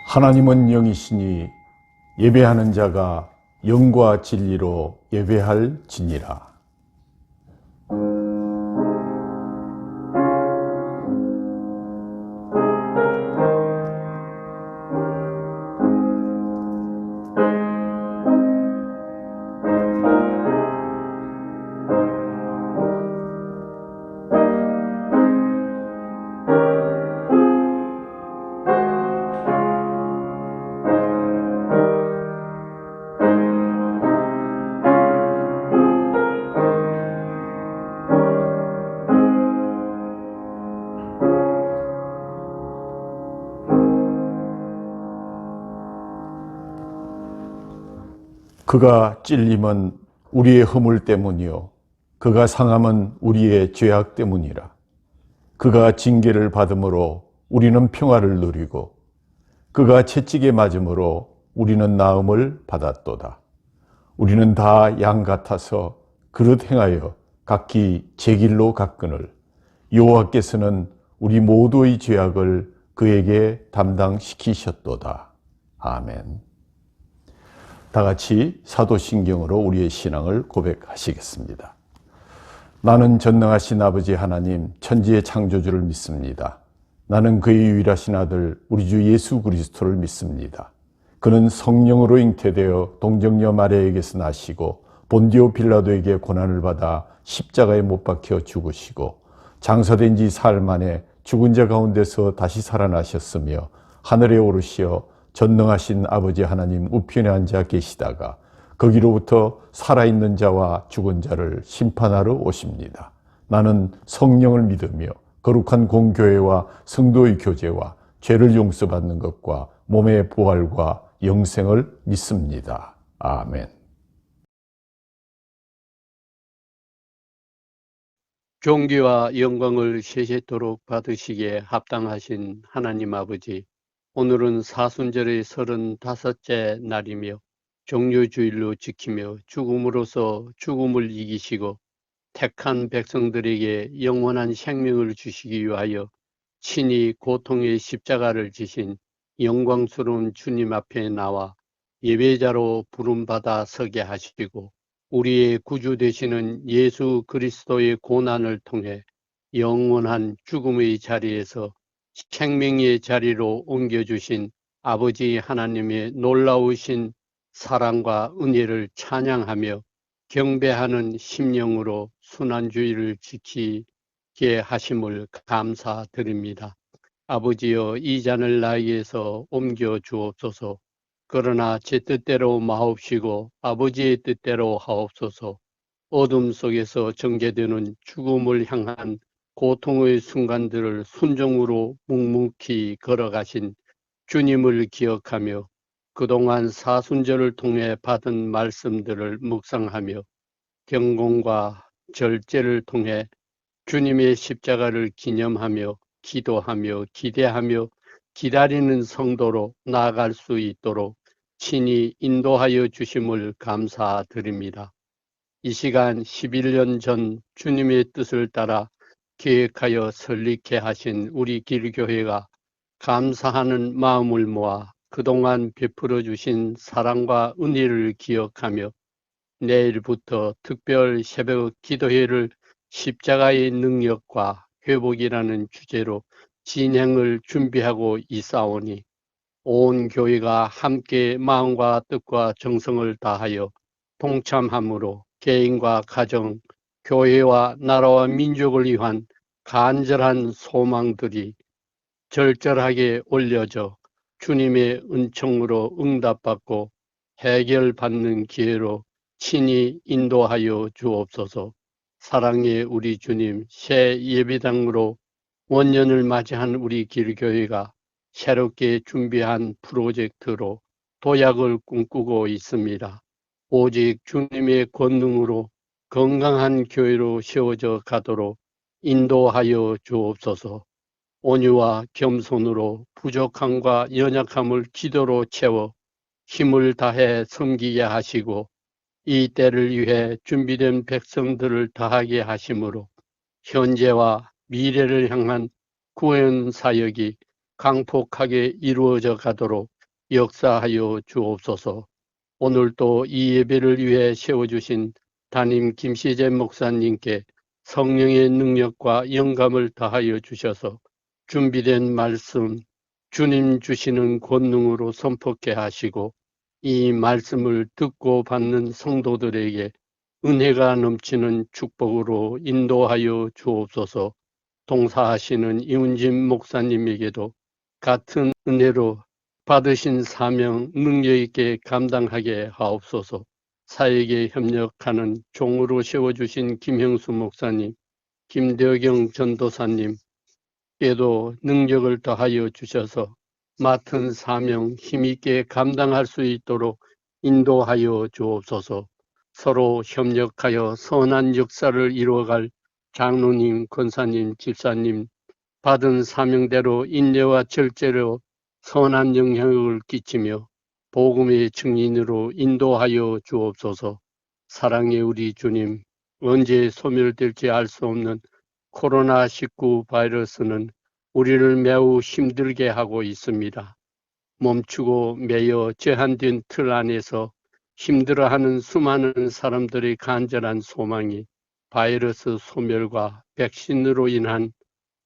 하나님은 영이시니 예배하는 자가 영과 진리로 예배할지니라. 그가 찔림은 우리의 허물 때문이요 그가 상함은 우리의 죄악 때문이라. 그가 징계를 받음으로 우리는 평화를 누리고 그가 채찍에 맞음으로 우리는 나음을 받았도다. 우리는 다 양 같아서 그릇 행하여 각기 제 길로 갔거늘 여호와께서는 우리 모두의 죄악을 그에게 담당시키셨도다. 아멘. 다 같이 사도신경으로 우리의 신앙을 고백하시겠습니다. 나는 전능하신 아버지 하나님 천지의 창조주를 믿습니다. 나는 그의 유일하신 아들 우리 주 예수 그리스도를 믿습니다. 그는 성령으로 잉태되어 동정녀 마리아에게서 나시고 본디오 빌라도에게 고난을 받아 십자가에 못 박혀 죽으시고 장사된 지 사흘 만에 죽은 자 가운데서 다시 살아나셨으며 하늘에 오르시어 전능하신 아버지 하나님 우편에 앉아 계시다가 거기로부터 살아있는 자와 죽은 자를 심판하러 오십니다. 나는 성령을 믿으며 거룩한 공교회와 성도의 교제와 죄를 용서받는 것과 몸의 부활과 영생을 믿습니다. 아멘. 존귀와 영광을 세세토록 받으시기에 합당하신 하나님 아버지, 오늘은 사순절의 35째 날이며 종료주일로 지키며 죽음으로써 죽음을 이기시고 택한 백성들에게 영원한 생명을 주시기 위하여 친히 고통의 십자가를 지신 영광스러운 주님 앞에 나와 예배자로 부름받아 서게 하시고 우리의 구주 되시는 예수 그리스도의 고난을 통해 영원한 죽음의 자리에서 생명의 자리로 옮겨주신 아버지 하나님의 놀라우신 사랑과 은혜를 찬양하며 경배하는 심령으로 순환주의를 지키게 하심을 감사드립니다. 아버지여, 이 잔을 나에게서 옮겨 주옵소서. 그러나 제 뜻대로 마옵시고 아버지의 뜻대로 하옵소서. 어둠 속에서 전개되는 죽음을 향한 고통의 순간들을 순종으로 묵묵히 걸어가신 주님을 기억하며 그동안 사순절을 통해 받은 말씀들을 묵상하며 경공과 절제를 통해 주님의 십자가를 기념하며 기도하며 기대하며 기다리는 성도로 나아갈 수 있도록 친히 인도하여 주심을 감사드립니다. 이 시간 11년 전 주님의 뜻을 따라 계획하여 설립케 하신 우리 길교회가 감사하는 마음을 모아 그동안 베풀어 주신 사랑과 은혜를 기억하며 내일부터 특별 새벽 기도회를 십자가의 능력과 회복이라는 주제로 진행을 준비하고 있사오니 온 교회가 함께 마음과 뜻과 정성을 다하여 동참함으로 개인과 가정, 교회와 나라와 민족을 위한 간절한 소망들이 절절하게 올려져 주님의 은총으로 응답받고 해결받는 기회로 친히 인도하여 주옵소서. 사랑의 우리 주님, 새 예배당으로 원년을 맞이한 우리 길교회가 새롭게 준비한 프로젝트로 도약을 꿈꾸고 있습니다. 오직 주님의 권능으로 건강한 교회로 세워져 가도록 인도하여 주옵소서. 온유와 겸손으로 부족함과 연약함을 기도로 채워 힘을 다해 섬기게 하시고 이 때를 위해 준비된 백성들을 다하게 하심으로 현재와 미래를 향한 구원 사역이 강폭하게 이루어져 가도록 역사하여 주옵소서. 오늘 또 이 예배를 위해 세워주신 담임 김시재 목사님께 성령의 능력과 영감을 더하여 주셔서 준비된 말씀 주님 주시는 권능으로 선포케 하시고 이 말씀을 듣고 받는 성도들에게 은혜가 넘치는 축복으로 인도하여 주옵소서. 동사하시는 이운진 목사님에게도 같은 은혜로 받으신 사명 능력 있게 감당하게 하옵소서. 사역에 협력하는 종으로 세워주신 김형수 목사님, 김대경 전도사님께도 능력을 더하여 주셔서 맡은 사명 힘있게 감당할 수 있도록 인도하여 주옵소서. 서로 협력하여 선한 역사를 이루어갈 장로님, 권사님, 집사님 받은 사명대로 인내와 절제로 선한 영향을 끼치며 복음의 증인으로 인도하여 주옵소서. 사랑의 우리 주님, 언제 소멸될지 알 수 없는 코로나19 바이러스는 우리를 매우 힘들게 하고 있습니다. 멈추고 매여 제한된 틀 안에서 힘들어하는 수많은 사람들의 간절한 소망이 바이러스 소멸과 백신으로 인한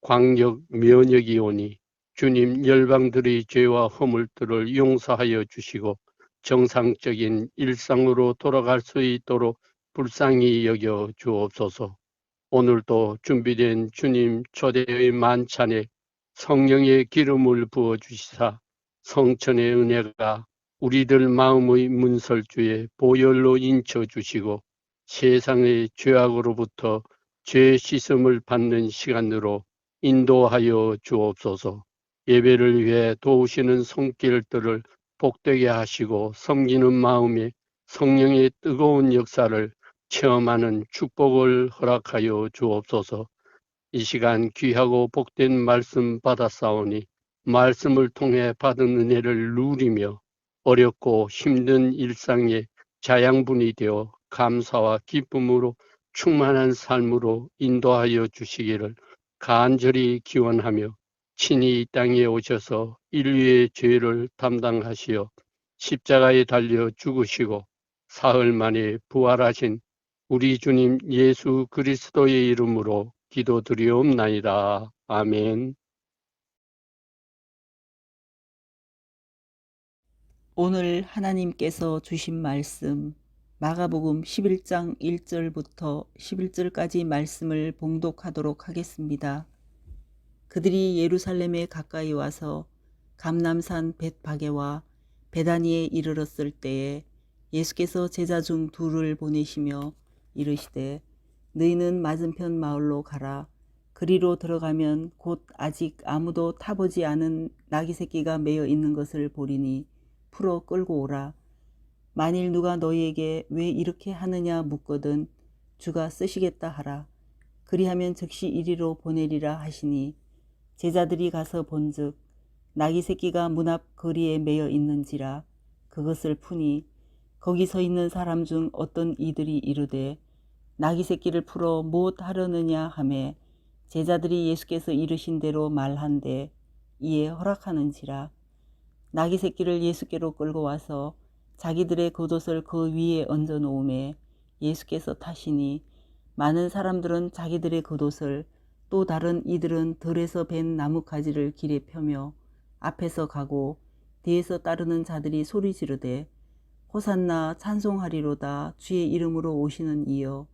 광역 면역이 오니 주님 열방들의 죄와 허물들을 용서하여 주시고 정상적인 일상으로 돌아갈 수 있도록 불쌍히 여겨 주옵소서. 오늘도 준비된 주님 초대의 만찬에 성령의 기름을 부어주시사 성천의 은혜가 우리들 마음의 문설주에 보혈로 인쳐주시고 세상의 죄악으로부터 죄 씻음을 받는 시간으로 인도하여 주옵소서. 예배를 위해 도우시는 손길들을 복되게 하시고 섬기는 마음에 성령의 뜨거운 역사를 체험하는 축복을 허락하여 주옵소서. 이 시간 귀하고 복된 말씀 받았사오니 말씀을 통해 받은 은혜를 누리며 어렵고 힘든 일상의 자양분이 되어 감사와 기쁨으로 충만한 삶으로 인도하여 주시기를 간절히 기원하며 친히 이 땅에 오셔서 인류의 죄를 담당하시어 십자가에 달려 죽으시고 사흘 만에 부활하신 우리 주님 예수 그리스도의 이름으로 기도드리옵나이다. 아멘. 오늘 하나님께서 주신 말씀 마가복음 11장 1절부터 11절까지 말씀을 봉독하도록 하겠습니다. 그들이 예루살렘에 가까이 와서 감람산 벳바게와 베다니에 이르렀을 때에 예수께서 제자 중 둘을 보내시며 이르시되 너희는 맞은편 마을로 가라. 그리로 들어가면 곧 아직 아무도 타보지 않은 나귀 새끼가 매여 있는 것을 보리니 풀어 끌고 오라. 만일 누가 너희에게 왜 이렇게 하느냐 묻거든 주가 쓰시겠다 하라. 그리하면 즉시 이리로 보내리라 하시니 제자들이 가서 본즉 나귀 새끼가 문 앞 거리에 매여 있는지라. 그것을 푸니 거기 서 있는 사람 중 어떤 이들이 이르되 나귀 새끼를 풀어 무엇 하려느냐 하매 제자들이 예수께서 이르신 대로 말한데 이에 허락하는지라. 나귀 새끼를 예수께로 끌고 와서 자기들의 겉옷을 그 위에 얹어 놓음에 예수께서 타시니 많은 사람들은 자기들의 겉옷을 또 다른 이들은 들에서 벤 나뭇가지를 길에 펴며 앞에서 가고 뒤에서 따르는 자들이 소리 지르되 호산나 찬송하리로다. 주의 이름으로 오시는 이여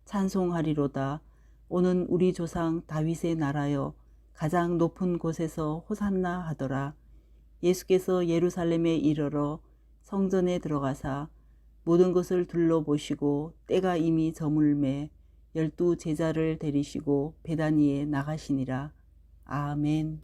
찬송하리로다. 오는 우리 조상 다윗의 나라여 가장 높은 곳에서 호산나 하더라. 예수께서 예루살렘에 이르러 성전에 들어가사 모든 것을 둘러보시고 때가 이미 저물매 12 제자를 데리시고 베다니에 나가시니라. 아멘.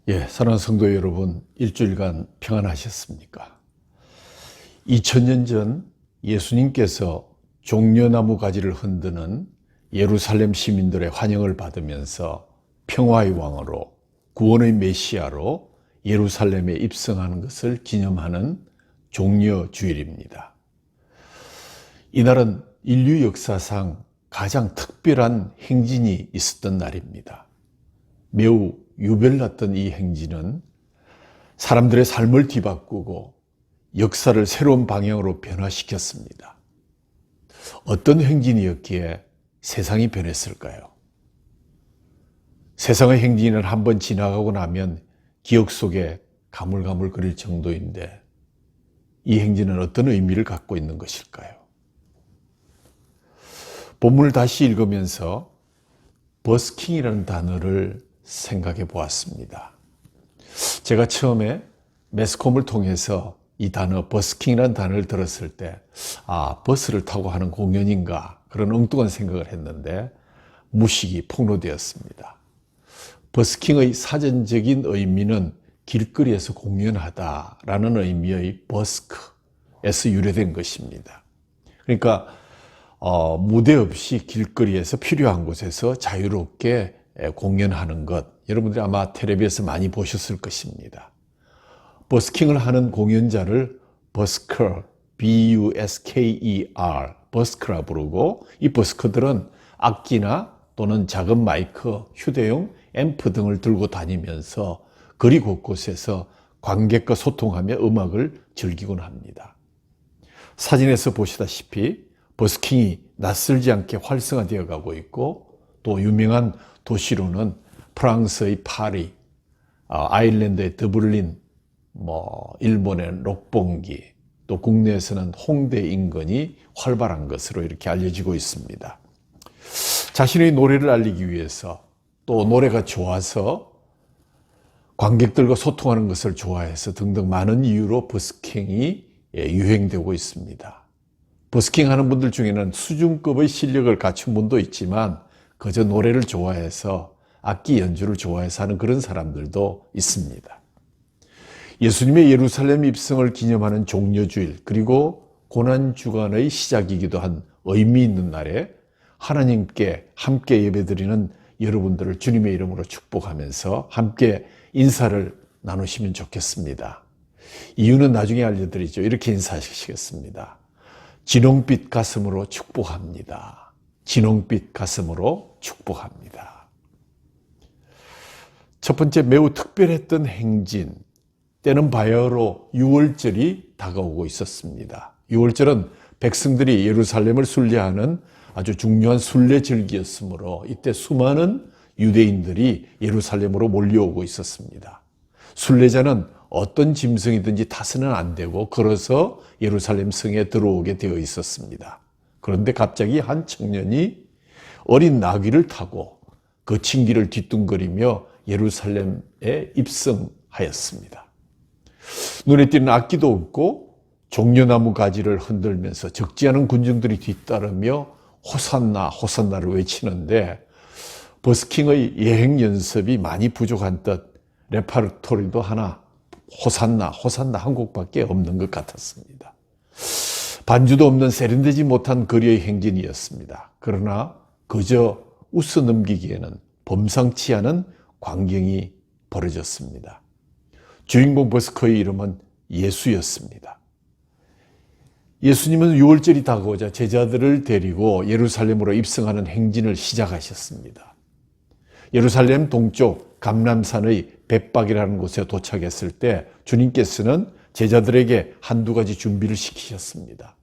사랑하는 성도 여러분, 일주일간 평안하셨습니까? 2000년 전 예수님께서 종려나무 가지를 흔드는 예루살렘 시민들의 환영을 받으면서 평화의 왕으로, 구원의 메시아로 예루살렘에 입성하는 것을 기념하는 종려주일입니다. 이날은 인류 역사상 가장 특별한 행진이 있었던 날입니다. 매우 유별났던 이 행진은 사람들의 삶을 뒤바꾸고 역사를 새로운 방향으로 변화시켰습니다. 어떤 행진이었기에 세상이 변했을까요? 세상의 행진을 한번 지나가고 나면 기억 속에 가물가물거릴 정도인데 이 행진은 어떤 의미를 갖고 있는 것일까요? 본문을 다시 읽으면서 버스킹이라는 단어를 생각해 보았습니다. 제가 처음에 매스컴을 통해서 이 단어 버스킹이라는 단어를 들었을 때 버스를 타고 하는 공연인가 그런 엉뚱한 생각을 했는데 무식이 폭로되었습니다. 버스킹의 사전적인 의미는 길거리에서 공연하다라는 의미의 버스크에서 유래된 것입니다. 그러니까 무대 없이 길거리에서 필요한 곳에서 자유롭게 공연하는 것, 여러분들이 아마 텔레비에서 많이 보셨을 것입니다. 버스킹을 하는 공연자를 버스커, B-U-S-K-E-R, 버스커라 부르고, 이 버스커들은 악기나 또는 작은 마이크, 휴대용 앰프 등을 들고 다니면서 거리 곳곳에서 관객과 소통하며 음악을 즐기곤 합니다. 사진에서 보시다시피 버스킹이 낯설지 않게 활성화되어 가고 있고, 또 유명한 도시로는 프랑스의 파리, 아일랜드의 드블린, 일본의 록봉기, 또 국내에서는 홍대 인근이 활발한 것으로 이렇게 알려지고 있습니다. 자신의 노래를 알리기 위해서, 또 노래가 좋아서 관객들과 소통하는 것을 좋아해서 등등 많은 이유로 버스킹이 유행되고 있습니다. 버스킹 하는 분들 중에는 수준급의 실력을 갖춘 분도 있지만 그저 노래를 좋아해서, 악기 연주를 좋아해서 하는 그런 사람들도 있습니다. 예수님의 예루살렘 입성을 기념하는 종려주일, 그리고 고난주간의 시작이기도 한 의미 있는 날에 하나님께 함께 예배드리는 여러분들을 주님의 이름으로 축복하면서 함께 인사를 나누시면 좋겠습니다. 이유는 나중에 알려드리죠. 이렇게 인사하시겠습니다. 진홍빛 가슴으로 축복합니다. 진홍빛 가슴으로 축복합니다. 첫 번째, 매우 특별했던 행진, 때는 바야흐로 6월절이 다가오고 있었습니다. 6월절은 백성들이 예루살렘을 순례하는 아주 중요한 순례절기였으므로 이때 수많은 유대인들이 예루살렘으로 몰려오고 있었습니다. 순례자는 어떤 짐승이든지 타서는 안 되고 걸어서 예루살렘 성에 들어오게 되어 있었습니다. 그런데 갑자기 한 청년이 어린 나귀를 타고 거친 길을 뒤뚱거리며 예루살렘에 입성하였습니다. 눈에 띄는 악기도 없고 종려나무 가지를 흔들면서 적지 않은 군중들이 뒤따르며 호산나, 호산나를 외치는데 버스킹의 예행 연습이 많이 부족한 듯 레파르토리도 하나 호산나, 호산나 한 곡밖에 없는 것 같았습니다. 반주도 없는 세련되지 못한 거리의 행진이었습니다. 그러나 그저 웃어 넘기기에는 범상치 않은 광경이 벌어졌습니다. 주인공 버스커의 이름은 예수였습니다. 예수님은 6월절이 다가오자 제자들을 데리고 예루살렘으로 입성하는 행진을 시작하셨습니다. 예루살렘 동쪽 감람산의 벳박이라는 곳에 도착했을 때 주님께서는 제자들에게 한두 가지 준비를 시키셨습니다.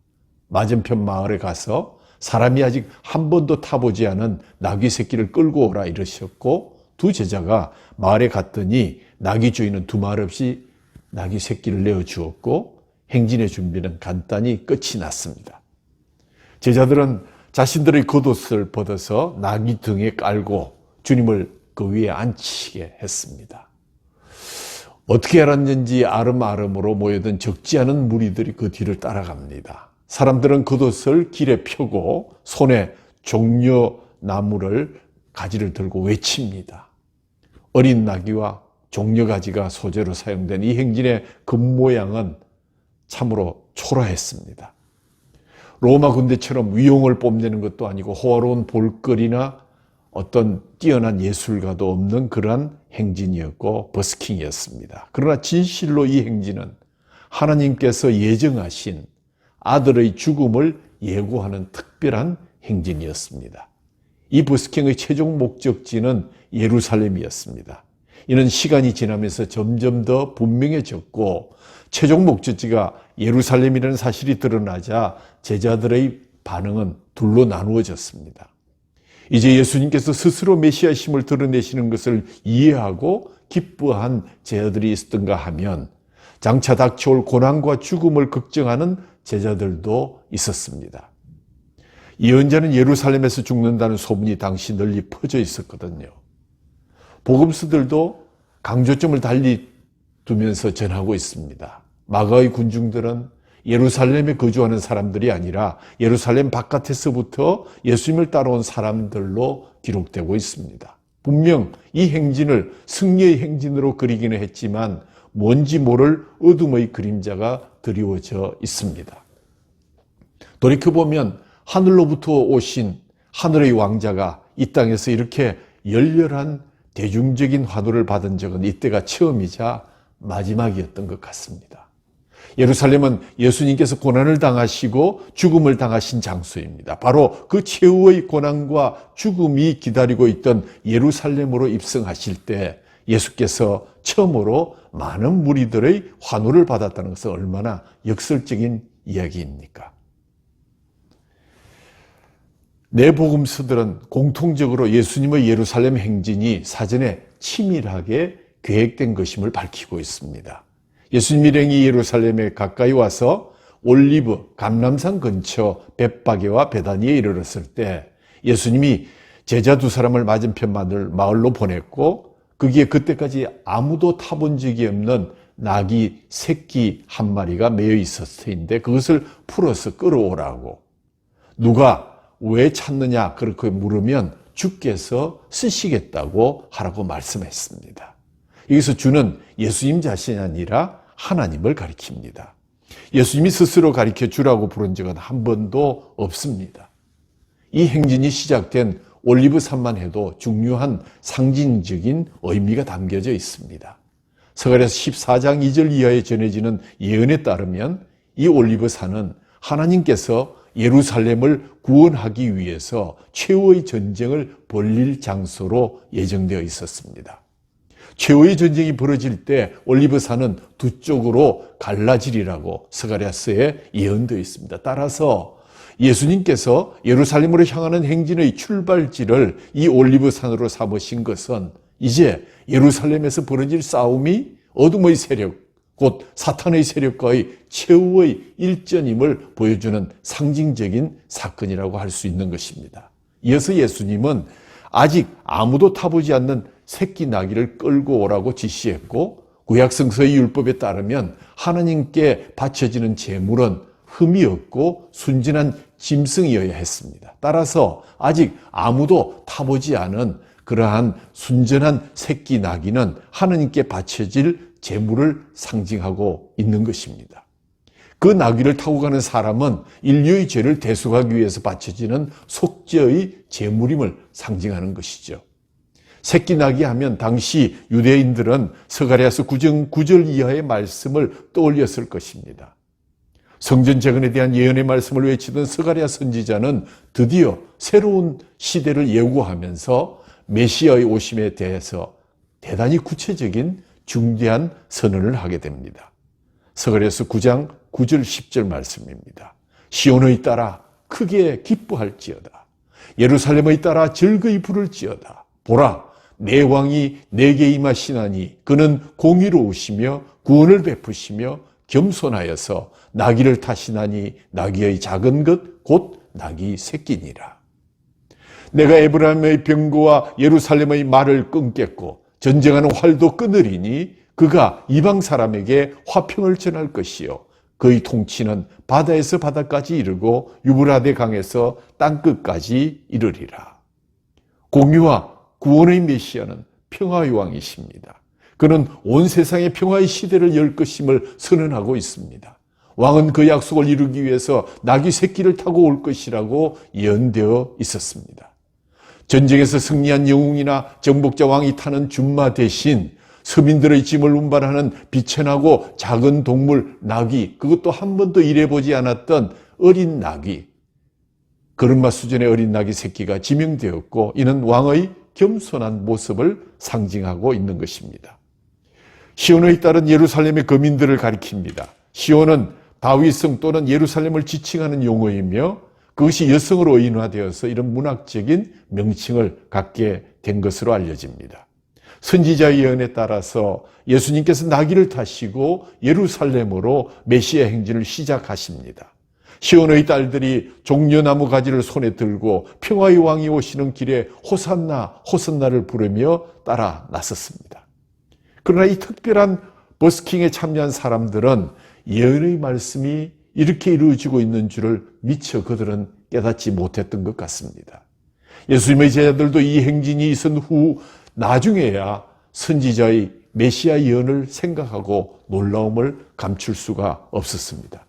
맞은편 마을에 가서 사람이 아직 한 번도 타보지 않은 나귀 새끼를 끌고 오라 이러셨고, 두 제자가 마을에 갔더니 나귀 주인은 두말 없이 나귀 새끼를 내어주었고 행진의 준비는 간단히 끝이 났습니다. 제자들은 자신들의 겉옷을 벗어서 나귀 등에 깔고 주님을 그 위에 앉히게 했습니다. 어떻게 알았는지 아름아름으로 모여든 적지 않은 무리들이 그 뒤를 따라갑니다. 사람들은 겉옷을 길에 펴고 손에 종려나무를 가지를 들고 외칩니다. 어린 나귀와 종려가지가 소재로 사용된 이 행진의 겉모양은 참으로 초라했습니다. 로마 군대처럼 위용을 뽐내는 것도 아니고 호화로운 볼거리나 어떤 뛰어난 예술가도 없는 그러한 행진이었고 버스킹이었습니다. 그러나 진실로 이 행진은 하나님께서 예정하신 아들의 죽음을 예고하는 특별한 행진이었습니다. 이 버스킹의 최종 목적지는 예루살렘이었습니다. 이는 시간이 지나면서 점점 더 분명해졌고 최종 목적지가 예루살렘이라는 사실이 드러나자 제자들의 반응은 둘로 나누어졌습니다. 이제 예수님께서 스스로 메시아심을 드러내시는 것을 이해하고 기뻐한 제자들이 있었던가 하면 장차 닥쳐올 고난과 죽음을 걱정하는 제자들도 있었습니다. 예언자는 예루살렘에서 죽는다는 소문이 당시 널리 퍼져 있었거든요. 복음서들도 강조점을 달리 두면서 전하고 있습니다. 마가의 군중들은 예루살렘에 거주하는 사람들이 아니라 예루살렘 바깥에서부터 예수님을 따라온 사람들로 기록되고 있습니다. 분명 이 행진을 승리의 행진으로 그리기는 했지만 뭔지 모를 어둠의 그림자가 드리워져 있습니다. 돌이켜보면 하늘로부터 오신 하늘의 왕자가 이 땅에서 이렇게 열렬한 대중적인 환호를 받은 적은 이때가 처음이자 마지막이었던 것 같습니다. 예루살렘은 예수님께서 고난을 당하시고 죽음을 당하신 장소입니다. 바로 그 최후의 고난과 죽음이 기다리고 있던 예루살렘으로 입성하실 때 예수께서 처음으로 많은 무리들의 환호를 받았다는 것은 얼마나 역설적인 이야기입니까? 네 복음서들은 공통적으로 예수님의 예루살렘 행진이 사전에 치밀하게 계획된 것임을 밝히고 있습니다. 예수님 일행이 예루살렘에 가까이 와서 올리브, 감람산 근처 벳바게와 베다니에 이르렀을 때 예수님이 제자 두 사람을 맞은편 마을로 보냈고 거기에 그때까지 아무도 타본 적이 없는 나귀 새끼 한 마리가 매여 있었을 텐데 그것을 풀어서 끌어오라고. 누가 왜 찾느냐 그렇게 물으면 주께서 쓰시겠다고 하라고 말씀했습니다. 여기서 주는 예수님 자신이 아니라 하나님을 가리킵니다. 예수님이 스스로 가리켜 주라고 부른 적은 한 번도 없습니다. 이 행진이 시작된 올리브산만 해도 중요한 상징적인 의미가 담겨져 있습니다. 스가랴서 14장 2절 이하에 전해지는 예언에 따르면 이 올리브산은 하나님께서 예루살렘을 구원하기 위해서 최후의 전쟁을 벌릴 장소로 예정되어 있었습니다. 최후의 전쟁이 벌어질 때 올리브산은 두 쪽으로 갈라지리라고 스가랴서에 예언되어 있습니다. 따라서 예수님께서 예루살렘으로 향하는 행진의 출발지를 이 올리브산으로 삼으신 것은 이제 예루살렘에서 벌어질 싸움이 어둠의 세력, 곧 사탄의 세력과의 최후의 일전임을 보여주는 상징적인 사건이라고 할 수 있는 것입니다. 이어서 예수님은 아직 아무도 타보지 않는 새끼 나귀를 끌고 오라고 지시했고 구약성서의 율법에 따르면 하나님께 바쳐지는 제물은 흠이 없고 순진한 짐승이어야 했습니다. 따라서 아직 아무도 타보지 않은 그러한 순전한 새끼 나귀는 하나님께 바쳐질 제물을 상징하고 있는 것입니다. 그 나귀를 타고 가는 사람은 인류의 죄를 대속하기 위해서 바쳐지는 속죄의 제물임을 상징하는 것이죠. 새끼 나귀 하면 당시 유대인들은 스가랴서 9절 이하의 말씀을 떠올렸을 것입니다. 성전 재건에 대한 예언의 말씀을 외치던 스가랴 선지자는 드디어 새로운 시대를 예고하면서 메시아의 오심에 대해서 대단히 구체적인 중대한 선언을 하게 됩니다. 스가랴서 9장 9절 10절 말씀입니다. 시온의 딸아 크게 기뻐할지어다. 예루살렘의 딸아 즐거이 부를지어다. 보라 내 왕이 내게 임하시나니 그는 공의로우시며 구원을 베푸시며 겸손하여서 나귀를 타시나니 나귀의 작은 것 곧 나귀 새끼니라. 내가 에브라임의 병거와 예루살렘의 말을 끊겠고 전쟁하는 활도 끊으리니 그가 이방 사람에게 화평을 전할 것이요 그의 통치는 바다에서 바다까지 이르고 유브라데 강에서 땅끝까지 이르리라. 공의와 구원의 메시아는 평화의 왕이십니다. 그는 온 세상에 평화의 시대를 열 것임을 선언하고 있습니다. 왕은 그 약속을 이루기 위해서 나귀 새끼를 타고 올 것이라고 예언되어 있었습니다. 전쟁에서 승리한 영웅이나 정복자 왕이 타는 준마 대신 서민들의 짐을 운반하는 비천하고 작은 동물 나귀, 그것도 한 번도 일해보지 않았던 어린 나귀, 걸음마 수준의 어린 나귀 새끼가 지명되었고, 이는 왕의 겸손한 모습을 상징하고 있는 것입니다. 시온의 딸은 예루살렘의 거민들을 가리킵니다. 시온은 다윗성 또는 예루살렘을 지칭하는 용어이며 그것이 여성으로 의인화되어서 이런 문학적인 명칭을 갖게 된 것으로 알려집니다. 선지자의 예언에 따라서 예수님께서 나귀를 타시고 예루살렘으로 메시아 행진을 시작하십니다. 시온의 딸들이 종려나무 가지를 손에 들고 평화의 왕이 오시는 길에 호산나 호산나를 부르며 따라 나섰습니다. 그러나 이 특별한 버스킹에 참여한 사람들은 예언의 말씀이 이렇게 이루어지고 있는 줄을 미처 그들은 깨닫지 못했던 것 같습니다. 예수님의 제자들도 이 행진이 있은 후 나중에야 선지자의 메시아 예언을 생각하고 놀라움을 감출 수가 없었습니다.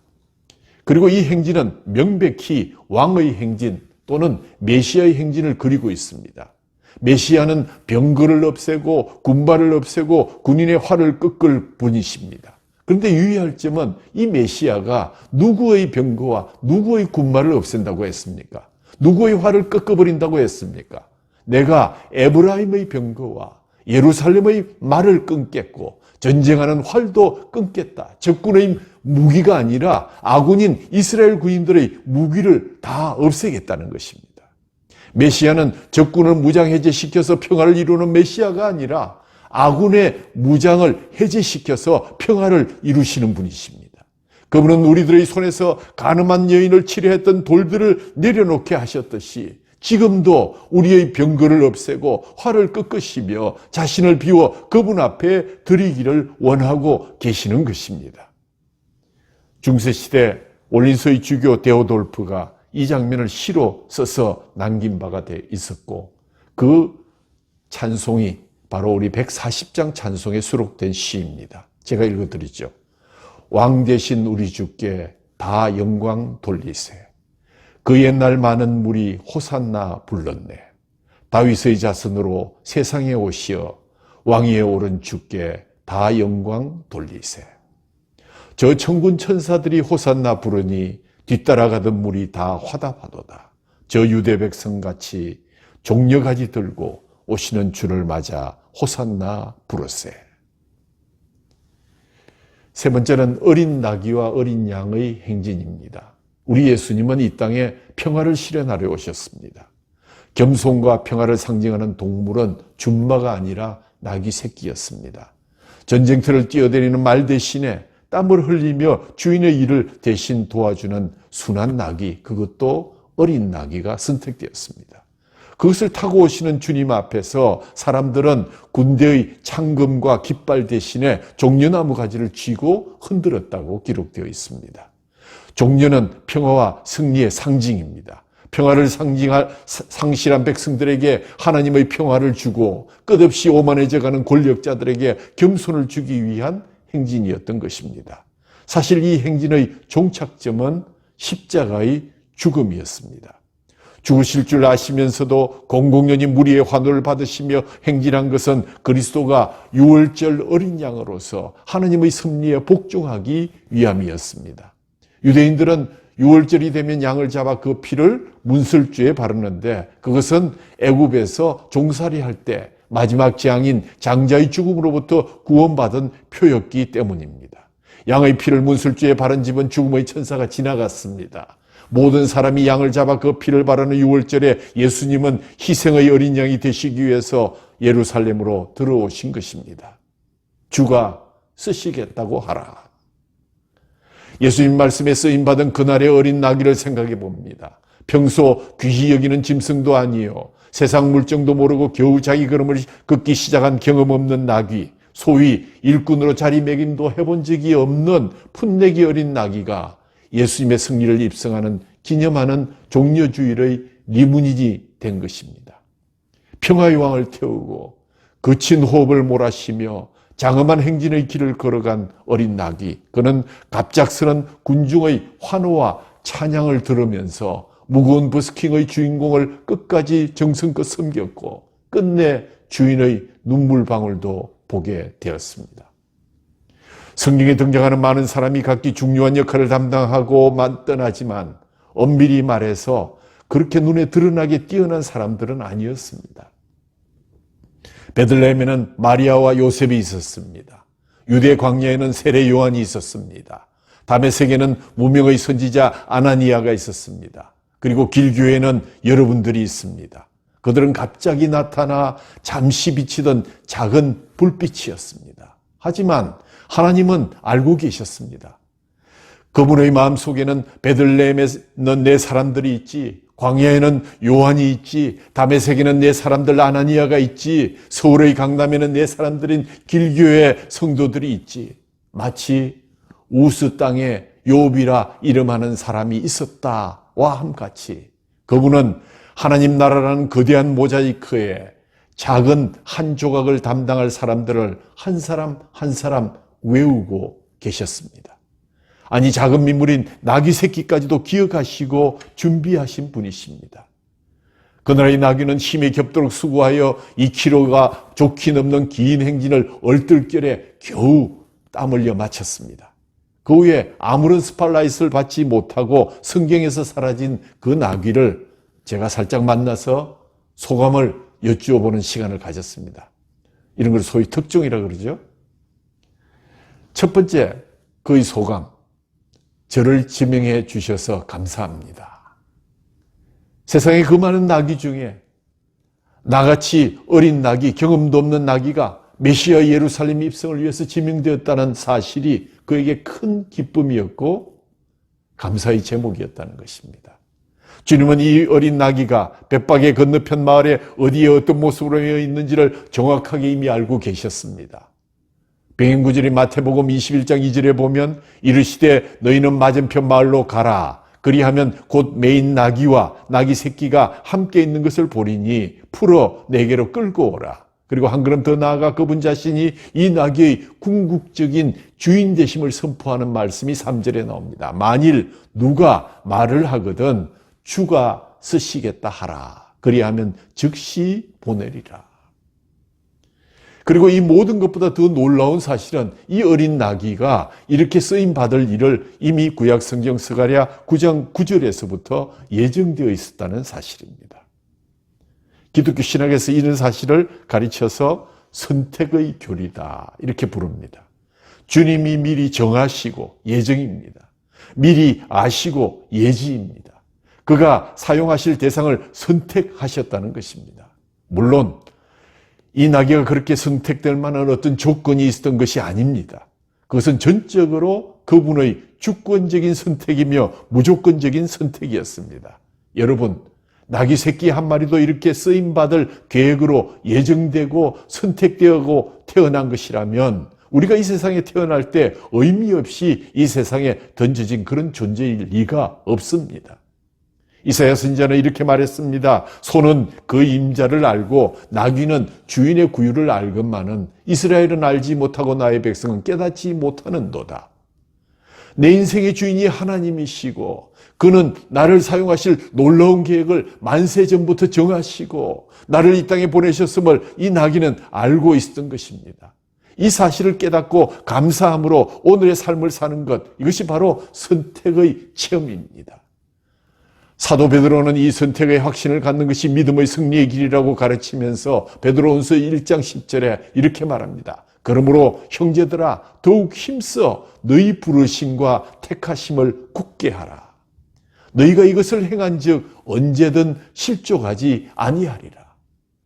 그리고 이 행진은 명백히 왕의 행진 또는 메시아의 행진을 그리고 있습니다. 메시아는 병거를 없애고 군발을 없애고 군인의 활을 꺾을 분이십니다. 그런데 유의할 점은 이 메시아가 누구의 병거와 누구의 군말을 없앤다고 했습니까? 누구의 활을 꺾어버린다고 했습니까? 내가 에브라임의 병거와 예루살렘의 말을 끊겠고 전쟁하는 활도 끊겠다. 적군의 무기가 아니라 아군인 이스라엘 군인들의 무기를 다 없애겠다는 것입니다. 메시아는 적군을 무장 해제시켜서 평화를 이루는 메시아가 아니라 아군의 무장을 해제시켜서 평화를 이루시는 분이십니다. 그분은 우리들의 손에서 가늠한 여인을 치료했던 돌들을 내려놓게 하셨듯이 지금도 우리의 병거를 없애고 활을 꺾으시며 자신을 비워 그분 앞에 드리기를 원하고 계시는 것입니다. 중세시대 올린서의 주교 데오돌프가 이 장면을 시로 써서 남긴 바가 돼 있었고 그 찬송이 바로 우리 140장 찬송에 수록된 시입니다. 제가 읽어드리죠. 왕 되신 우리 주께 다 영광 돌리세. 그 옛날 많은 물이 호산나 불렀네. 다윗의 자손으로 세상에 오시어 왕위에 오른 주께 다 영광 돌리세. 저 천군 천사들이 호산나 부르니 뒤따라가던 물이 다 화답하도다. 저 유대 백성같이 종려가지 들고 오시는 주를 맞아 호산나 부르세. 세 번째는 어린 나귀와 어린 양의 행진입니다. 우리 예수님은 이 땅에 평화를 실현하려 오셨습니다. 겸손과 평화를 상징하는 동물은 준마가 아니라 나귀 새끼였습니다. 전쟁터를 뛰어다니는 말 대신에 땀을 흘리며 주인의 일을 대신 도와주는 순한 나귀, 그것도 어린 나귀가 선택되었습니다. 그것을 타고 오시는 주님 앞에서 사람들은 군대의 창검과 깃발 대신에 종려나무 가지를 쥐고 흔들었다고 기록되어 있습니다. 종려는 평화와 승리의 상징입니다. 평화를 상실한 백성들에게 하나님의 평화를 주고 끝없이 오만해져가는 권력자들에게 겸손을 주기 위한 행진이었던 것입니다. 사실 이 행진의 종착점은 십자가의 죽음이었습니다. 죽으실 줄 아시면서도 공공연히 무리의 환호를 받으시며 행진한 것은 그리스도가 유월절 어린 양으로서 하나님의 섭리에 복종하기 위함이었습니다. 유대인들은 유월절이 되면 양을 잡아 그 피를 문설주에 바르는데 그것은 애굽에서 종살이할 때 마지막 재앙인 장자의 죽음으로부터 구원받은 표였기 때문입니다. 양의 피를 문설주에 바른 집은 죽음의 천사가 지나갔습니다. 모든 사람이 양을 잡아 그 피를 바르는 유월절에 예수님은 희생의 어린 양이 되시기 위해서 예루살렘으로 들어오신 것입니다. 주가 쓰시겠다고 하라. 예수님 말씀에 쓰임받은 그날의 어린 나귀를 생각해 봅니다. 평소 귀히 여기는 짐승도 아니요 세상 물정도 모르고 겨우 자기 걸음을 걷기 시작한 경험 없는 나귀, 소위 일꾼으로 자리매김도 해본 적이 없는 풋내기 어린 나귀가 예수님의 승리를 입성하는 기념하는 종려주일의 리무진이 된 것입니다. 평화의 왕을 태우고 거친 호흡을 몰아쉬며 장엄한 행진의 길을 걸어간 어린 낙이, 그는 갑작스런 군중의 환호와 찬양을 들으면서 무거운 버스킹의 주인공을 끝까지 정성껏 섬겼고 끝내 주인의 눈물방울도 보게 되었습니다. 성경에 등장하는 많은 사람이 각기 중요한 역할을 담당하고 떠나지만 엄밀히 말해서 그렇게 눈에 드러나게 뛰어난 사람들은 아니었습니다. 베들레헴에는 마리아와 요셉이 있었습니다. 유대 광야에는 세례 요한이 있었습니다. 다메섹에는 무명의 선지자 아나니아가 있었습니다. 그리고 길교에는 여러분들이 있습니다. 그들은 갑자기 나타나 잠시 비치던 작은 불빛이었습니다. 하지만 하나님은 알고 계셨습니다. 그분의 마음속에는 베들레헴에는 내 사람들이 있지, 광야에는 요한이 있지, 다메섹에는 내 사람들 아나니아가 있지, 서울의 강남에는 내 사람들인 길교의 성도들이 있지. 마치 우스 땅에 욥이라 이름하는 사람이 있었다와 함같이 그분은 하나님 나라라는 거대한 모자이크에 작은 한 조각을 담당할 사람들을 한 사람 한 사람 외우고 계셨습니다. 아니, 작은 민물인 나귀 새끼까지도 기억하시고 준비하신 분이십니다. 그날의 나귀는 힘에 겹도록 수고하여 2km가 좋게 넘는 긴 행진을 얼떨결에 겨우 땀 흘려 마쳤습니다. 그 후에 아무런 스팟라이트를 받지 못하고 성경에서 사라진 그 나귀를 제가 살짝 만나서 소감을 여쭈어보는 시간을 가졌습니다. 이런 걸 소위 특종이라고 그러죠. 첫 번째, 그의 소감. 저를 지명해 주셔서 감사합니다. 세상에 그 많은 나귀 중에 나같이 어린 나귀, 경험도 없는 나귀가 메시아 예루살렘 입성을 위해서 지명되었다는 사실이 그에게 큰 기쁨이었고 감사의 제목이었다는 것입니다. 주님은 이 어린 나귀가 벳박의 건너편 마을에 어디에 어떤 모습으로 있는지를 정확하게 이미 알고 계셨습니다. 병행구절이 마태복음 21장 2절에 보면 이르시되 너희는 맞은편 마을로 가라. 그리하면 곧 메인 나귀와 나귀 새끼가 함께 있는 것을 보리니 풀어 내게로 끌고 오라. 그리고 한 걸음 더 나아가 그분 자신이 이 나귀의 궁극적인 주인 되심을 선포하는 말씀이 3절에 나옵니다. 만일 누가 말을 하거든 주가 쓰시겠다 하라. 그리하면 즉시 보내리라. 그리고 이 모든 것보다 더 놀라운 사실은 이 어린 나귀가 이렇게 쓰임받을 일을 이미 구약성경 스가랴 9장 9절에서부터 예정되어 있었다는 사실입니다. 기독교 신학에서 이런 사실을 가르쳐서 선택의 교리다 이렇게 부릅니다. 주님이 미리 정하시고 예정입니다. 미리 아시고 예지입니다. 그가 사용하실 대상을 선택하셨다는 것입니다. 물론 이 나귀가 그렇게 선택될 만한 어떤 조건이 있었던 것이 아닙니다. 그것은 전적으로 그분의 주권적인 선택이며 무조건적인 선택이었습니다. 여러분, 나귀 새끼 한 마리도 이렇게 쓰임받을 계획으로 예정되고 선택되고 태어난 것이라면 우리가 이 세상에 태어날 때 의미 없이 이 세상에 던져진 그런 존재일 리가 없습니다. 이사야 선지자는 이렇게 말했습니다. 소는 그 임자를 알고 나귀는 주인의 구유를 알건만은 이스라엘은 알지 못하고 나의 백성은 깨닫지 못하는도다. 내 인생의 주인이 하나님이시고 그는 나를 사용하실 놀라운 계획을 만세 전부터 정하시고 나를 이 땅에 보내셨음을 이 나귀는 알고 있었던 것입니다. 이 사실을 깨닫고 감사함으로 오늘의 삶을 사는 것, 이것이 바로 선택의 체험입니다. 사도 베드로는 이 선택의 확신을 갖는 것이 믿음의 승리의 길이라고 가르치면서 베드로전서 1장 10절에 이렇게 말합니다. 그러므로 형제들아 더욱 힘써 너희 부르심과 택하심을 굳게 하라. 너희가 이것을 행한즉 언제든 실족하지 아니하리라.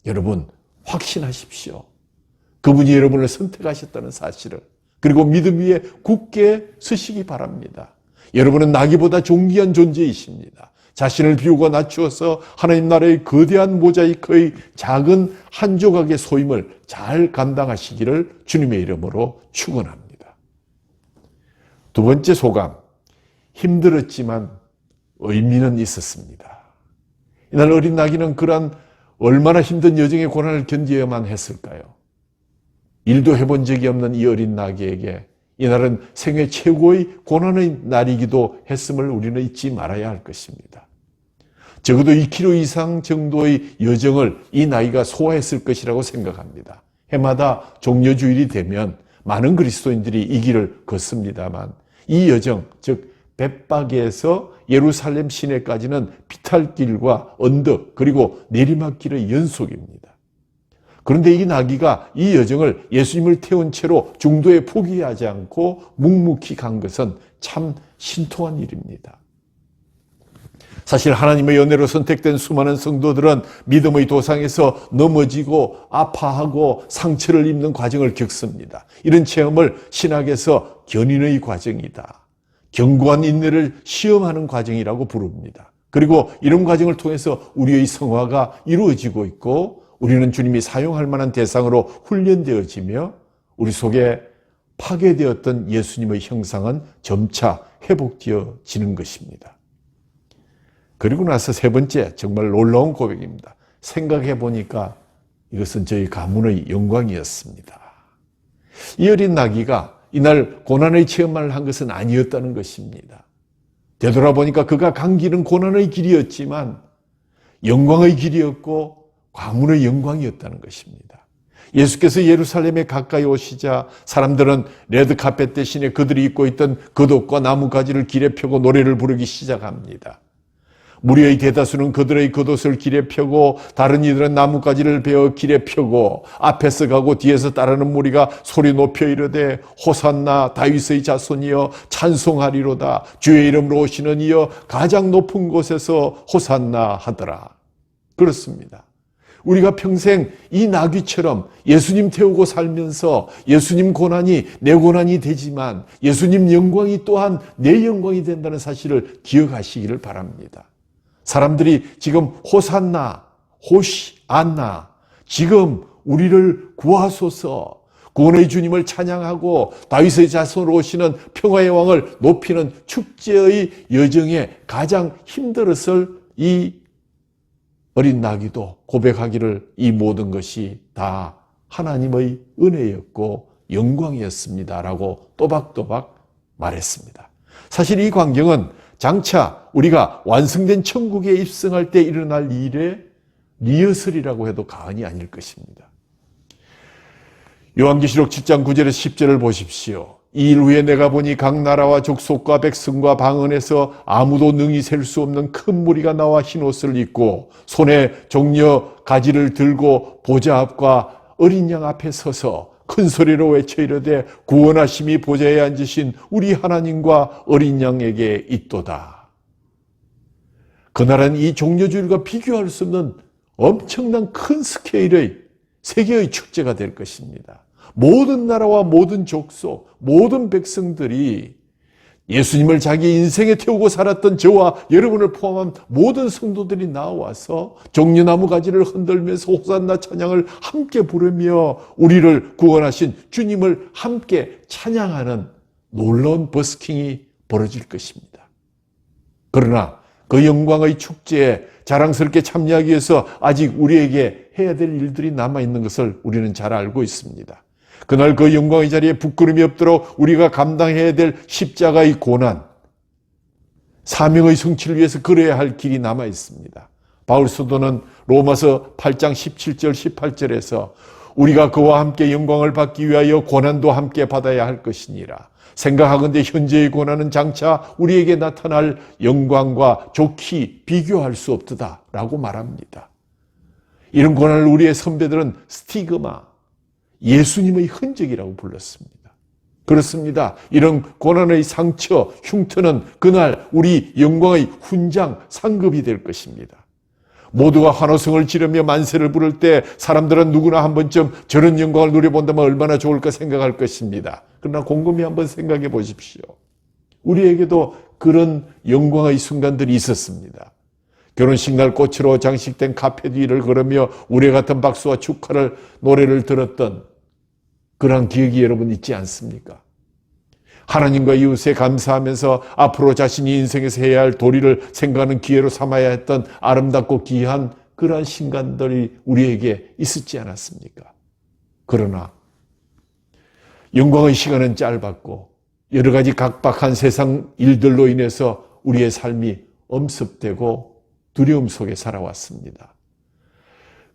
여러분 확신하십시오. 그분이 여러분을 선택하셨다는 사실을. 그리고 믿음 위에 굳게 서시기 바랍니다. 여러분은 나귀보다 존귀한 존재이십니다. 자신을 비우고 낮추어서 하나님 나라의 거대한 모자이크의 작은 한 조각의 소임을 잘 감당하시기를 주님의 이름으로 축원합니다. 두 번째 소감, 힘들었지만 의미는 있었습니다. 이날 어린 나귀는 그러한 얼마나 힘든 여정의 고난을 견디어야만 했을까요? 일도 해본 적이 없는 이 어린 나귀에게 이날은 생애 최고의 고난의 날이기도 했음을 우리는 잊지 말아야 할 것입니다. 적어도 2km 이상 정도의 여정을 이 나귀가 소화했을 것이라고 생각합니다. 해마다 종려주일이 되면 많은 그리스도인들이 이 길을 걷습니다만 이 여정, 즉 벳박에서 예루살렘 시내까지는 비탈길과 언덕 그리고 내리막길의 연속입니다. 그런데 이 나귀가 이 여정을 예수님을 태운 채로 중도에 포기하지 않고 묵묵히 간 것은 참 신통한 일입니다. 사실 하나님의 은혜로 선택된 수많은 성도들은 믿음의 도상에서 넘어지고 아파하고 상처를 입는 과정을 겪습니다. 이런 체험을 신학에서 견인의 과정이다, 견고한 인내를 시험하는 과정이라고 부릅니다. 그리고 이런 과정을 통해서 우리의 성화가 이루어지고 있고 우리는 주님이 사용할 만한 대상으로 훈련되어지며 우리 속에 파괴되었던 예수님의 형상은 점차 회복되어지는 것입니다. 그리고 나서 세 번째, 정말 놀라운 고백입니다. 생각해 보니까 이것은 저희 가문의 영광이었습니다. 이 어린 나귀가 이날 고난의 체험을 한 것은 아니었다는 것입니다. 되돌아보니까 그가 간 길은 고난의 길이었지만 영광의 길이었고 가문의 영광이었다는 것입니다. 예수께서 예루살렘에 가까이 오시자 사람들은 레드카펫 대신에 그들이 입고 있던 겉옷과 나뭇가지를 길에 펴고 노래를 부르기 시작합니다. 무리의 대다수는 그들의 겉옷을 길에 펴고 다른 이들은 나뭇가지를 베어 길에 펴고 앞에서 가고 뒤에서 따르는 무리가 소리 높여 이르되 호산나 다윗의 자손이여 찬송하리로다 주의 이름으로 오시는 이여 가장 높은 곳에서 호산나 하더라. 그렇습니다. 우리가 평생 이 나귀처럼 예수님 태우고 살면서 예수님 고난이 내 고난이 되지만 예수님 영광이 또한 내 영광이 된다는 사실을 기억하시기를 바랍니다. 사람들이 지금 호산나, 호시안나, 지금 우리를 구하소서, 구원의 주님을 찬양하고 다윗의 자손으로 오시는 평화의 왕을 높이는 축제의 여정에 가장 힘들었을 이 어린 나귀도 고백하기를 이 모든 것이 다 하나님의 은혜였고 영광이었습니다라고 또박또박 말했습니다. 사실 이 광경은 장차 우리가 완성된 천국에 입성할 때 일어날 일의 리허설이라고 해도 과언이 아닐 것입니다. 요한계시록 7장 9절에서 10절을 보십시오. 이 일 후에 내가 보니 각 나라와 족속과 백성과 방언에서 아무도 능히 셀 수 없는 큰 무리가 나와 흰옷을 입고 손에 종려 가지를 들고 보좌 앞과 어린 양 앞에 서서 큰 소리로 외쳐 이르되 구원하심이 보좌에 앉으신 우리 하나님과 어린 양에게 있도다. 그날은 이 종려주일과 비교할 수 없는 엄청난 큰 스케일의 세계의 축제가 될 것입니다. 모든 나라와 모든 족속, 모든 백성들이 예수님을 자기 인생에 태우고 살았던 저와 여러분을 포함한 모든 성도들이 나와서 종려나무 가지를 흔들면서 호산나 찬양을 함께 부르며 우리를 구원하신 주님을 함께 찬양하는 놀라운 버스킹이 벌어질 것입니다. 그러나 그 영광의 축제에 자랑스럽게 참여하기 위해서 아직 우리에게 해야 될 일들이 남아있는 것을 우리는 잘 알고 있습니다. 그날 그 영광의 자리에 부끄러움이 없도록 우리가 감당해야 될 십자가의 고난, 사명의 성취를 위해서 걸어야 할 길이 남아 있습니다. 바울 사도는 로마서 8장 17절 18절에서 우리가 그와 함께 영광을 받기 위하여 고난도 함께 받아야 할 것이니라. 생각하건대 현재의 고난은 장차 우리에게 나타날 영광과 좋게 비교할 수 없도다 라고 말합니다. 이런 고난을 우리의 선배들은 스티그마, 예수님의 흔적이라고 불렀습니다. 그렇습니다. 이런 고난의 상처, 흉터는 그날 우리 영광의 훈장, 상급이 될 것입니다. 모두가 환호성을 지르며 만세를 부를 때 사람들은 누구나 한 번쯤 저런 영광을 누려본다면 얼마나 좋을까 생각할 것입니다. 그러나 곰곰이 한번 생각해 보십시오. 우리에게도 그런 영광의 순간들이 있었습니다. 결혼식 날 꽃으로 장식된 카페 뒤를 걸으며 우리 같은 박수와 축하를 노래를 들었던 그런 기억이 여러분 있지 않습니까? 하나님과 이웃에 감사하면서 앞으로 자신이 인생에서 해야 할 도리를 생각하는 기회로 삼아야 했던 아름답고 귀한 그러한 순간들이 우리에게 있었지 않았습니까? 그러나 영광의 시간은 짧았고 여러 가지 각박한 세상 일들로 인해서 우리의 삶이 엄습되고 두려움 속에 살아왔습니다.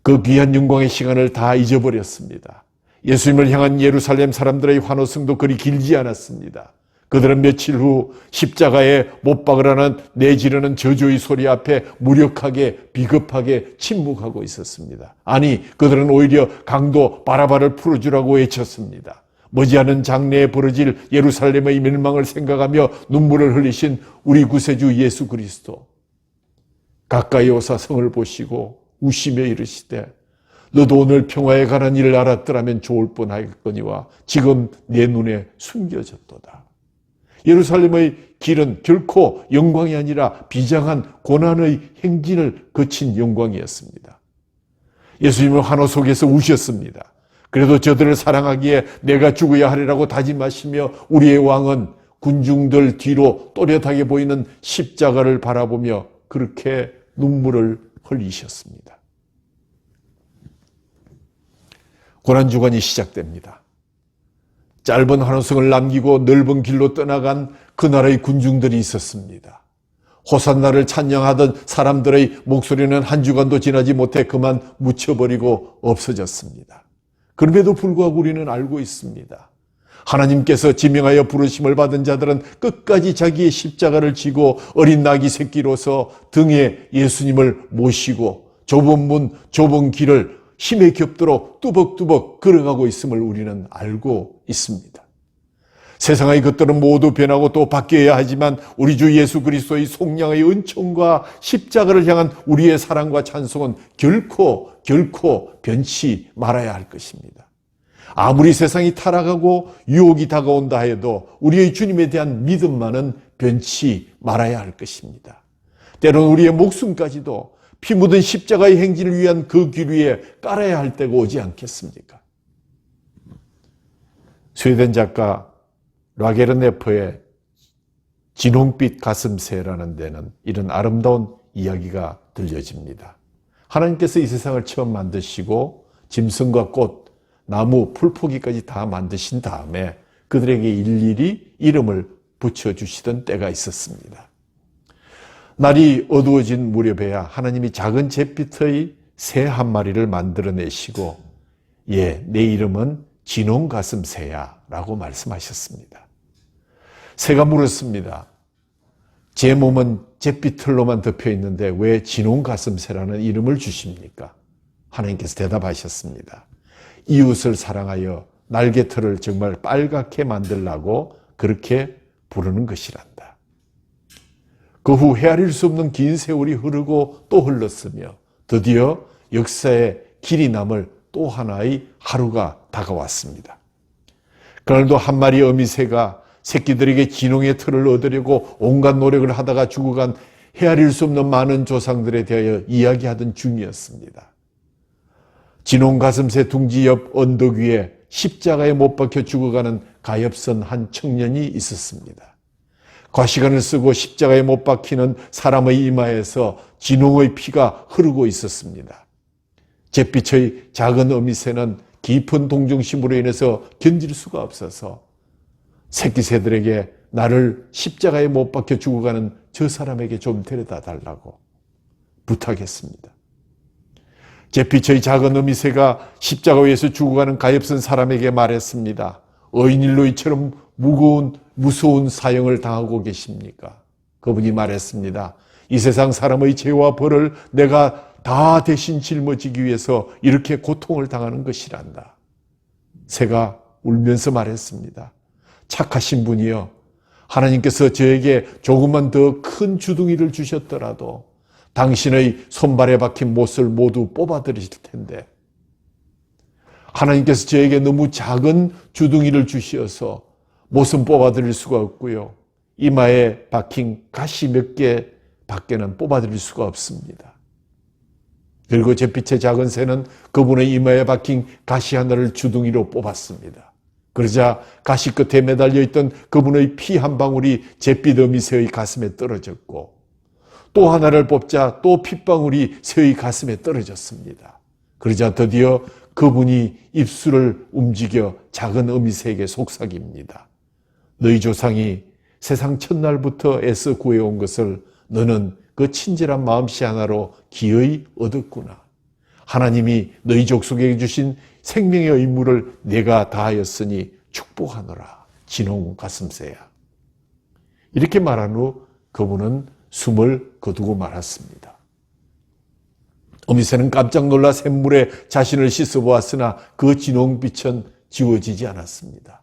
그 귀한 영광의 시간을 다 잊어버렸습니다. 예수님을 향한 예루살렘 사람들의 환호성도 그리 길지 않았습니다. 그들은 며칠 후 십자가에 못 박으라는 내지르는 저주의 소리 앞에 무력하게 비겁하게 침묵하고 있었습니다. 아니, 그들은 오히려 강도 바라바를 풀어주라고 외쳤습니다. 머지않은 장래에 벌어질 예루살렘의 멸망을 생각하며 눈물을 흘리신 우리 구세주 예수 그리스도, 가까이 오사 성을 보시고 우시며 이르시되 너도 오늘 평화에 관한 일을 알았더라면 좋을 뻔하겠거니와 지금 내 눈에 숨겨졌도다. 예루살렘의 길은 결코 영광이 아니라 비장한 고난의 행진을 거친 영광이었습니다. 예수님은 환호 속에서 우셨습니다. 그래도 저들을 사랑하기에 내가 죽어야 하리라고 다짐하시며 우리의 왕은 군중들 뒤로 또렷하게 보이는 십자가를 바라보며 그렇게 눈물을 흘리셨습니다. 고난주간이 시작됩니다. 짧은 환호성을 남기고 넓은 길로 떠나간 그 나라의 군중들이 있었습니다. 호산나를 찬양하던 사람들의 목소리는 한 주간도 지나지 못해 그만 묻혀버리고 없어졌습니다. 그럼에도 불구하고 우리는 알고 있습니다. 하나님께서 지명하여 부르심을 받은 자들은 끝까지 자기의 십자가를 지고 어린 나귀 새끼로서 등에 예수님을 모시고 좁은 문, 좁은 길을 힘에 겹도록 뚜벅뚜벅 걸어가고 있음을 우리는 알고 있습니다. 세상의 것들은 모두 변하고 또 바뀌어야 하지만 우리 주 예수 그리스도의 속량의 은총과 십자가를 향한 우리의 사랑과 찬송은 결코 변치 말아야 할 것입니다. 아무리 세상이 타락하고 유혹이 다가온다 해도 우리의 주님에 대한 믿음만은 변치 말아야 할 것입니다. 때로는 우리의 목숨까지도 피 묻은 십자가의 행진을 위한 그 길 위에 깔아야 할 때가 오지 않겠습니까? 스웨덴 작가 라게르네퍼의 진홍빛 가슴새라는 데는 이런 아름다운 이야기가 들려집니다. 하나님께서 이 세상을 처음 만드시고 짐승과 꽃, 나무, 풀포기까지 다 만드신 다음에 그들에게 일일이 이름을 붙여주시던 때가 있었습니다. 날이 어두워진 무렵에야 하나님이 작은 잿빛의 새 한 마리를 만들어내시고 내 이름은 진홍가슴새야 라고 말씀하셨습니다. 새가 물었습니다. 제 몸은 잿빛 털로만 덮여 있는데 왜 진홍가슴새라는 이름을 주십니까? 하나님께서 대답하셨습니다. 이웃을 사랑하여 날개털을 정말 빨갛게 만들라고 그렇게 부르는 것이란다. 그 후 헤아릴 수 없는 긴 세월이 흐르고 또 흘렀으며 드디어 역사의 길이 남을 또 하나의 하루가 다가왔습니다. 그날도 한 마리 어미새가 새끼들에게 진홍의 털을 얻으려고 온갖 노력을 하다가 죽어간 헤아릴 수 없는 많은 조상들에 대하여 이야기하던 중이었습니다. 진홍 가슴새 둥지 옆 언덕 위에 십자가에 못 박혀 죽어가는 가엾은 한 청년이 있었습니다. 과시간을 쓰고 십자가에 못 박히는 사람의 이마에서 진홍의 피가 흐르고 있었습니다. 잿빛의 작은 어미새는 깊은 동정심으로 인해서 견딜 수가 없어서 새끼 새들에게 나를 십자가에 못 박혀 죽어가는 저 사람에게 좀 데려다 달라고 부탁했습니다. 잿빛의 작은 어미새가 십자가 위에서 죽어가는 가엾은 사람에게 말했습니다. 어인일로 이처럼 무서운 사형을 당하고 계십니까? 그분이 말했습니다. 이 세상 사람의 죄와 벌을 내가 다 대신 짊어지기 위해서 이렇게 고통을 당하는 것이란다. 새가 울면서 말했습니다. 착하신 분이여, 하나님께서 저에게 조금만 더 큰 주둥이를 주셨더라도 당신의 손발에 박힌 못을 모두 뽑아드리실 텐데 하나님께서 저에게 너무 작은 주둥이를 주시어서 못은 뽑아드릴 수가 없고요. 이마에 박힌 가시 몇 개 밖에는 뽑아드릴 수가 없습니다. 그리고 잿빛의 작은 새는 그분의 이마에 박힌 가시 하나를 주둥이로 뽑았습니다. 그러자 가시 끝에 매달려 있던 그분의 피 한 방울이 잿빛 어미새의 가슴에 떨어졌고 또 하나를 뽑자 또 핏방울이 새의 가슴에 떨어졌습니다. 그러자 드디어 그분이 입술을 움직여 작은 어미새에게 속삭입니다. 너희 조상이 세상 첫날부터 애써 구해온 것을 너는 그 친절한 마음씨 하나로 기어이 얻었구나. 하나님이 너희 족속에게 주신 생명의 의무를 내가 다하였으니 축복하노라. 진홍 가슴새야. 이렇게 말한 후 그분은 숨을 거두고 말았습니다. 어미새는 깜짝 놀라 샘물에 자신을 씻어보았으나 그 진홍빛은 지워지지 않았습니다.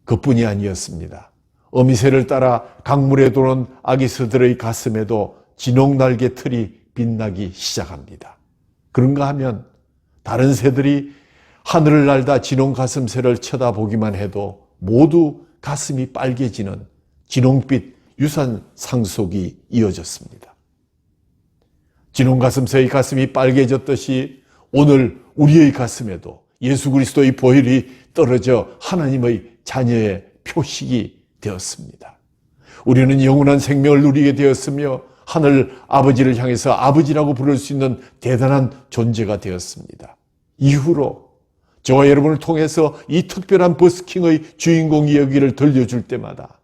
그뿐이 아니었습니다. 어미새를 따라 강물에 도는 아기 새들의 가슴에도 진홍 날개 털이 빛나기 시작합니다. 그런가 하면 다른 새들이 하늘을 날다 진홍 가슴새를 쳐다보기만 해도 모두 가슴이 빨개지는 진홍빛 유산 상속이 이어졌습니다. 진홍 가슴새의 가슴이 빨개졌듯이 오늘 우리의 가슴에도 예수 그리스도의 보혈이 떨어져 하나님의 자녀의 표식이 되었습니다. 우리는 영원한 생명을 누리게 되었으며 하늘 아버지를 향해서 아버지라고 부를 수 있는 대단한 존재가 되었습니다. 이후로 저와 여러분을 통해서 이 특별한 버스킹의 주인공 이야기를 들려줄 때마다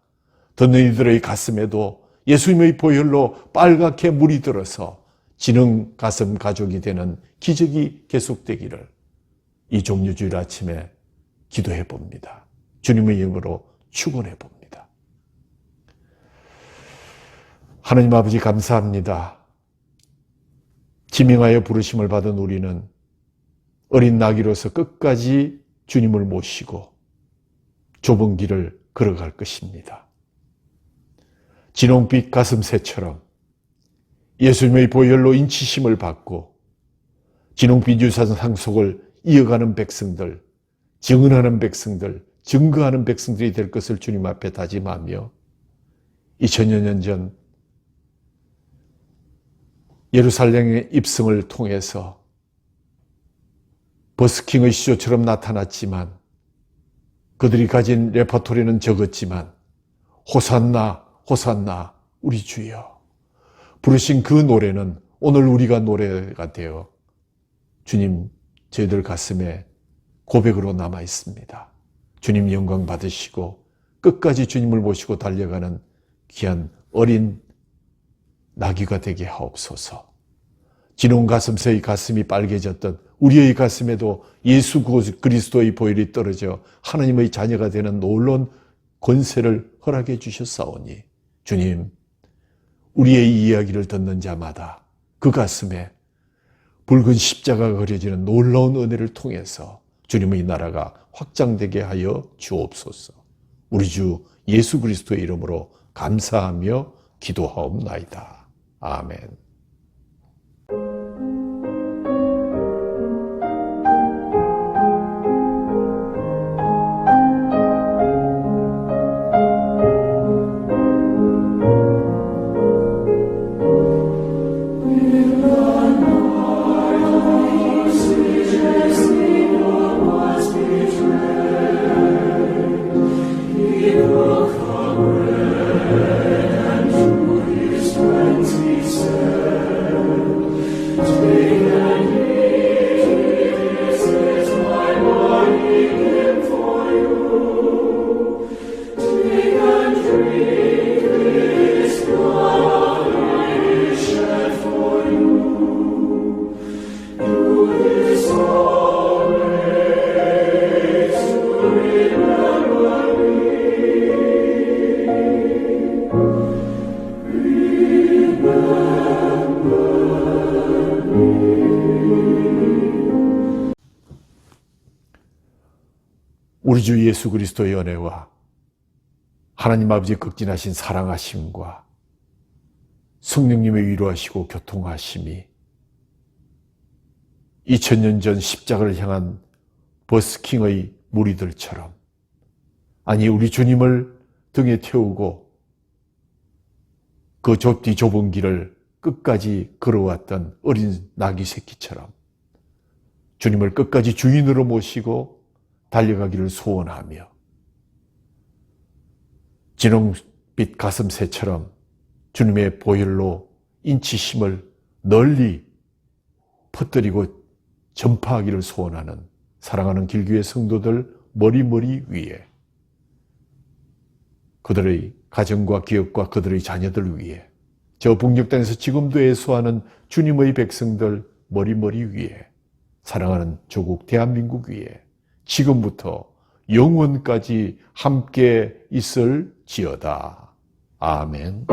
듣는 이들의 가슴에도 예수님의 보혈로 빨갛게 물이 들어서 진흥 가슴 가족이 되는 기적이 계속되기를 이 종료주일 아침에 기도해 봅니다. 주님의 이름으로 축원해 봅니다. 하나님 아버지 감사합니다. 지명하여 부르심을 받은 우리는 어린 나귀로서 끝까지 주님을 모시고 좁은 길을 걸어갈 것입니다. 진홍빛 가슴새처럼 예수님의 보혈로 인치심을 받고 진홍빛 유산 상속을 이어가는 백성들, 증언하는 백성들, 증거하는 백성들이 될 것을 주님 앞에 다짐하며 2000여 년 전 예루살렘의 입성을 통해서 버스킹의 시조처럼 나타났지만 그들이 가진 레퍼토리는 적었지만 호산나 호산나 우리 주여 부르신 그 노래는 오늘 우리가 노래가 되어 주님 저희들 가슴에 고백으로 남아 있습니다. 주님 영광 받으시고 끝까지 주님을 모시고 달려가는 귀한 어린 나귀가 되게 하옵소서. 진홍 가슴새의 가슴이 빨개졌던 우리의 가슴에도 예수 그리스도의 보혈이 떨어져 하나님의 자녀가 되는 놀라운 권세를 허락해 주셨사오니 주님 우리의 이야기를 듣는 자마다 그 가슴에 붉은 십자가가 그려지는 놀라운 은혜를 통해서 주님의 나라가 확장되게 하여 주옵소서. 우리 주 예수 그리스도의 이름으로 감사하며 기도하옵나이다. 아멘. 우리 주 예수 그리스도의 은혜와 하나님 아버지의 극진하신 사랑하심과 성령님의 위로하시고 교통하심이 2000년 전 십자가를 향한 버스킹의 무리들처럼 아니 우리 주님을 등에 태우고 그 좁디 좁은 길을 끝까지 걸어왔던 어린 나귀 새끼처럼 주님을 끝까지 주인으로 모시고 달려가기를 소원하며 진홍빛 가슴새처럼 주님의 보혈로 인치심을 널리 퍼뜨리고 전파하기를 소원하는 사랑하는 길교회 성도들 머리 위에, 그들의 가정과 기업과 그들의 자녀들 위에, 저 북녘 땅에서 지금도 애소하는 주님의 백성들 머리 위에, 사랑하는 조국 대한민국 위에 지금부터 영원까지 함께 있을지어다. 아멘.